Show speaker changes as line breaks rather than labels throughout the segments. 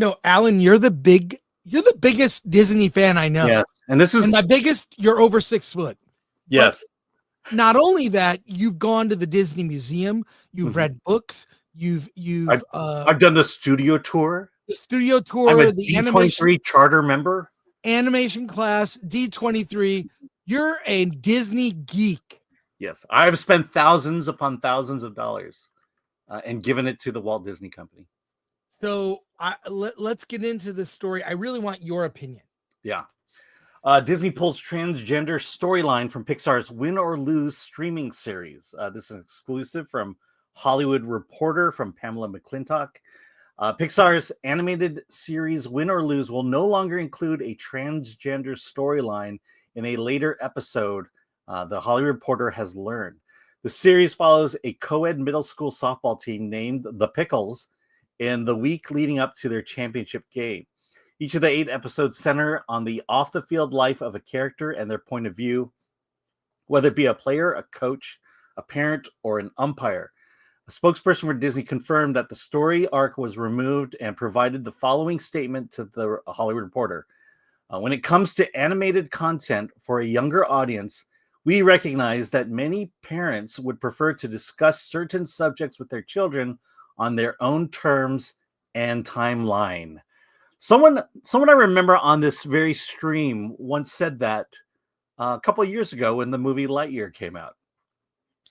No, Alan, you're the biggest Disney fan I know.
Yes, and this is
my biggest. You're over 6 foot.
Yes.
But not only that, you've gone to the Disney Museum. You've read books.
I've done the studio tour.
The studio tour.
I'm a
the
D23
animation
charter member.
Animation class D23. You're a Disney geek.
Yes, I've spent thousands upon thousands of dollars and given it to the Walt Disney Company.
So let's get into this story. I really want your opinion.
Yeah. Disney pulls transgender storyline from Pixar's Win or Lose streaming series. This is exclusive from Hollywood Reporter from Pamela McClintock. Pixar's animated series Win or Lose will no longer include a transgender storyline in a later episode, the Hollywood Reporter has learned. The series follows a co-ed middle school softball team named the Pickles in the week leading up to their championship game. Each of the 8 episodes center on the off-the-field life of a character and their point of view, whether it be a player, a coach, a parent, or an umpire. A spokesperson for Disney confirmed that the story arc was removed and provided the following statement to the Hollywood Reporter. When it comes to animated content for a younger audience, we recognize that many parents would prefer to discuss certain subjects with their children on their own terms and timeline. Someone I remember on this very stream once said that a couple of years ago when the movie Lightyear came out.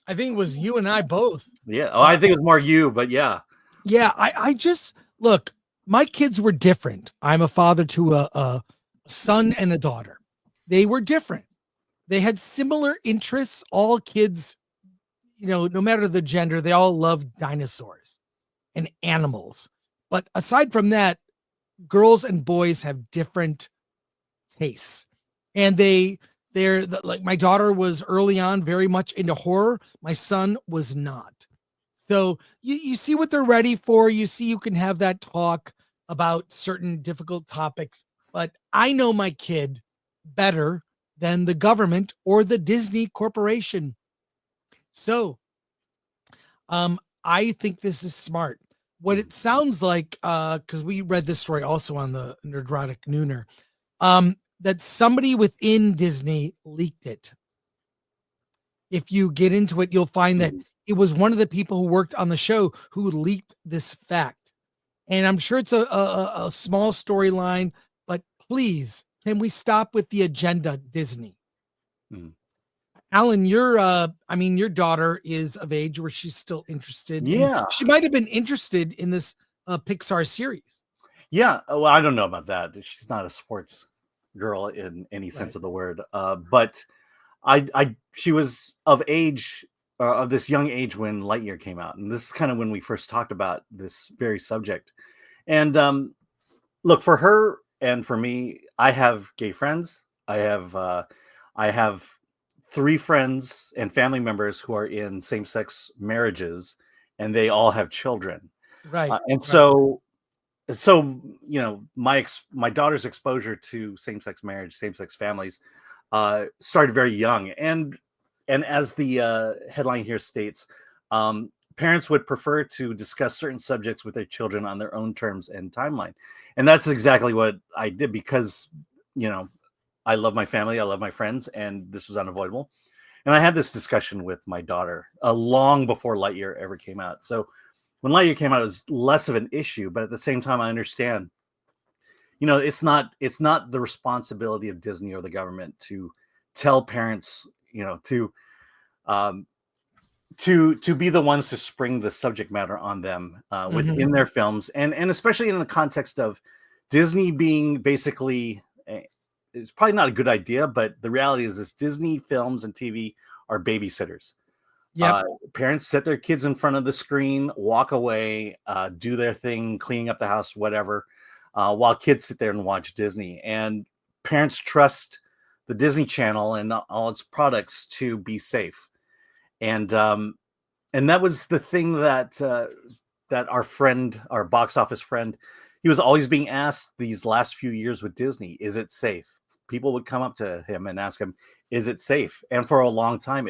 I think it was you and I both.
Yeah. I think it was more you, but yeah.
Yeah. I just look, my kids were different. I'm a father to a son and a daughter. They were different. They had similar interests. All kids, no matter the gender, they all loved dinosaurs and animals. But aside from that, girls and boys have different tastes. And they're like, my daughter was early on very much into horror. My son was not. So you see what they're ready for. You see, you can have that talk about certain difficult topics, but I know my kid better than the government or the Disney Corporation. So, I think this is smart. What it sounds like, because we read this story also on the Nerdrotic Nooner, that somebody within Disney leaked it. If you get into it, you'll find that it was one of the people who worked on the show who leaked this fact. And I'm sure it's a small storyline, but please, can we stop with the agenda, Disney? Alan, your daughter is of age where she's still interested.
Yeah.
She might have been interested in this Pixar series.
Yeah. Well, I don't know about that. She's not a sports girl in any sense of the word. But she was of age, of this young age when Lightyear came out. And this is kind of when we first talked about this very subject. And look, for her and for me, I have gay friends. I have 3 friends and family members who are in same-sex marriages, and they all have children.
Right.
So my daughter's exposure to same-sex marriage, same-sex families, started very young, and as the headline here states, parents would prefer to discuss certain subjects with their children on their own terms and timeline, and that's exactly what I did because I love my family, I love my friends, and this was unavoidable. And I had this discussion with my daughter long before Lightyear ever came out. So when Lightyear came out, it was less of an issue, but at the same time, I understand, it's not the responsibility of Disney or the government to tell parents, to be the ones to spring the subject matter on them within their films, and especially in the context of Disney being basically. It's probably not a good idea, but the reality is this: Disney films and TV are babysitters.
Yeah,
parents set their kids in front of the screen, walk away, do their thing, cleaning up the house, whatever, while kids sit there and watch Disney. And parents trust the Disney Channel and all its products to be safe. And that was the thing that our box office friend, he was always being asked these last few years with Disney, is it safe? People would come up to him and ask him, is it safe? And for a long time,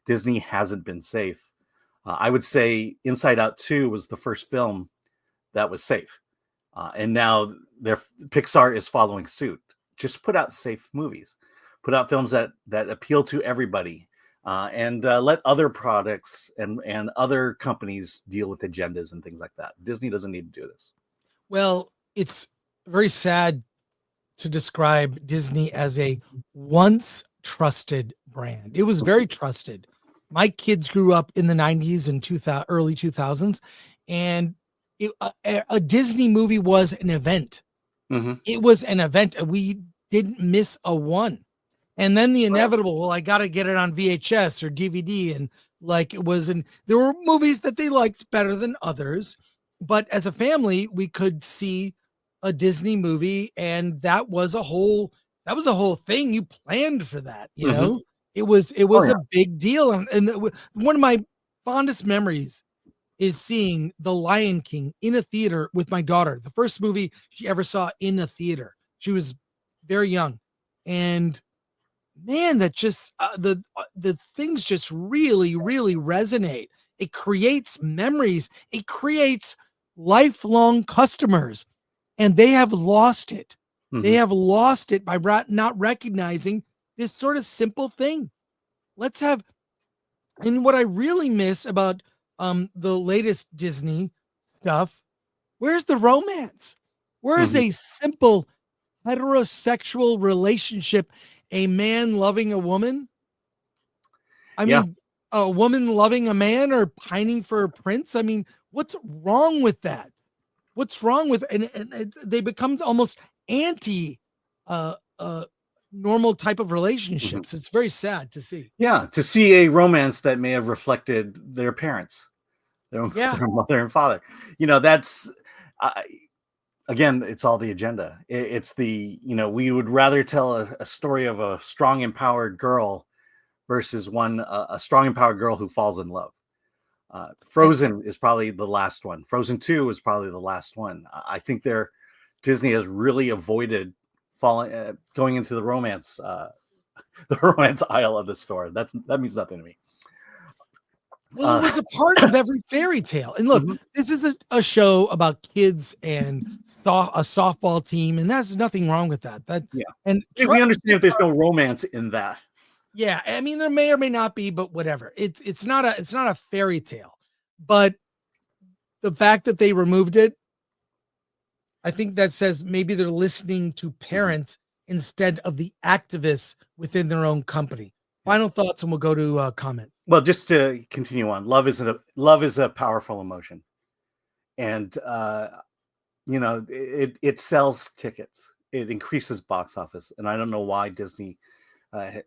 Disney hasn't been safe. I would say Inside Out 2 was the first film that was safe. And now Pixar is following suit. Just put out safe movies, put out films that appeal to everybody, and let other products and other companies deal with agendas and things like that. Disney doesn't need to do this.
Well, it's very sad to describe Disney as a once trusted brand. It was very trusted. My kids grew up in the 90s and early 2000s, and a Disney movie was an event.
Mm-hmm.
It was an event. We didn't miss a one. And then the inevitable, well, I got to get it on VHS or DVD. And like it was, and there were movies that they liked better than others. But as a family, we could see a Disney movie, and that was a whole thing. You planned for that, you know. It was a big deal. And one of my fondest memories is seeing The Lion King in a theater with my daughter. The first movie she ever saw in a theater. She was very young, and man, that just the things just really resonate. It creates memories. It creates lifelong customers, and they have lost it. They have lost it by not recognizing this sort of simple thing. Let's have, and what I really miss about the latest Disney stuff, where's the romance? Where's a simple heterosexual relationship, a man loving a woman? I mean, a woman loving a man or pining for a prince? I mean, what's wrong with that? What's wrong with, and they become almost anti normal type of relationships. It's very sad to see.
Yeah, to see a romance that may have reflected their parents, their mother and father. You know, that's again, it's all the agenda. It's the, you know, we would rather tell a story of a strong, empowered girl versus a strong, empowered girl who falls in love. Frozen is probably the last one. Frozen 2 is probably the last one. I think Disney has really avoided going into the romance aisle of the store. That means nothing to me.
Well, it was a part of every fairy tale. And look, this is a show about kids and a softball team, and there's nothing wrong with that. And
we understand if there's no romance in that.
Yeah, I mean, there may or may not be, but whatever. It's not a fairy tale. But the fact that they removed it, I think that says maybe they're listening to parents instead of the activists within their own company. Final thoughts, and we'll go to comments.
Well, just to continue on, love is a powerful emotion, and you know, it sells tickets, it increases box office, and I don't know why Disney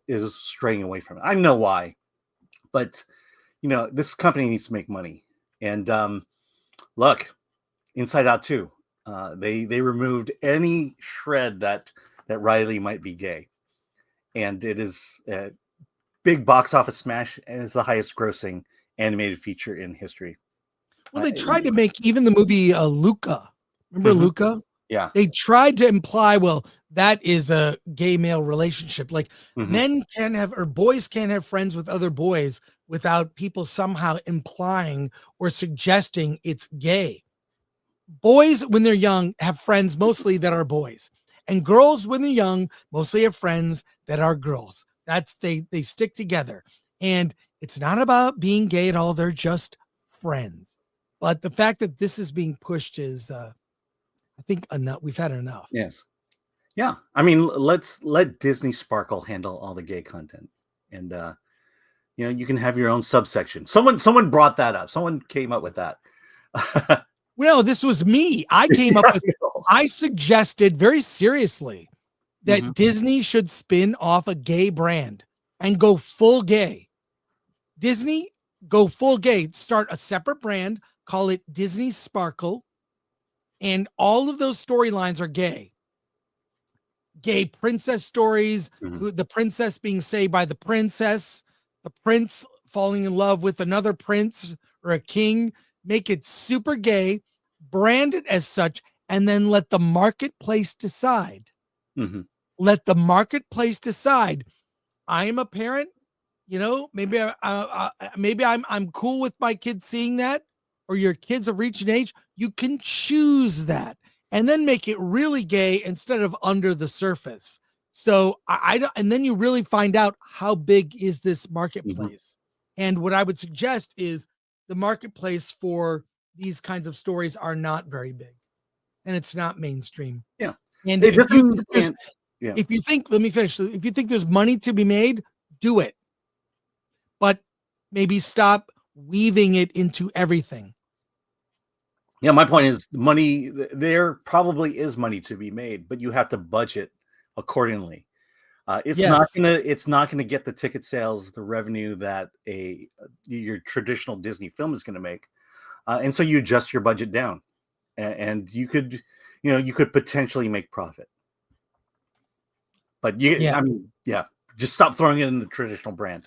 is straying away from it. I know why, but you know, this company needs to make money. And look, Inside Out 2, they removed any shred that Riley might be gay, and it is a big box office smash, and is the highest grossing animated feature in history.
Well, they tried to make even the movie Luca. Remember Luca?
Yeah.
They tried to imply, well, that is a gay male relationship. Like men can have, or boys can't have friends with other boys without people somehow implying or suggesting it's gay. Boys, when they're young, have friends mostly that are boys. And girls, when they're young, mostly have friends that are girls. They stick together. And it's not about being gay at all. They're just friends. But the fact that this is being pushed is, I think, enough. We've had enough.
Yes. Yeah. I mean, let's let Disney Sparkle handle all the gay content. And, you know, you can have your own subsection. Someone brought that up. Someone came up with that.
Well, this was me. I came up with, I suggested very seriously that Disney should spin off a gay brand and go full gay. Disney, go full gay. Start a separate brand, call it Disney Sparkle, and all of those storylines are gay. Gay princess stories, the princess being saved by the princess, the prince falling in love with another prince or a king. Make it super gay, brand it as such, and then let the marketplace decide. Let the marketplace decide. I am a parent, you know, maybe I'm cool with my kids seeing that, or your kids have reached an age. You can choose that. and then make it really gay instead of under the surface. So I don't, and then you really find out how big is this marketplace. And what I would suggest is the marketplace for these kinds of stories are not very big, and it's not mainstream.
Yeah.
And
It
if you,
doesn't- yeah.
if you think, let me finish. If you think there's money to be made, do it. But maybe stop weaving it into everything.
Yeah, my point is money. There probably is money to be made, but you have to budget accordingly. It's
Yes.
not gonna get the ticket sales, the revenue that your traditional Disney film is gonna make, and so you adjust your budget down, and you could potentially make profit. But
Yeah.
I mean, yeah, just stop throwing it in the traditional brand.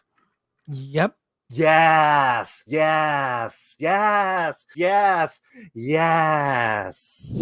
Yep.
Yes, yes, yes, yes, yes.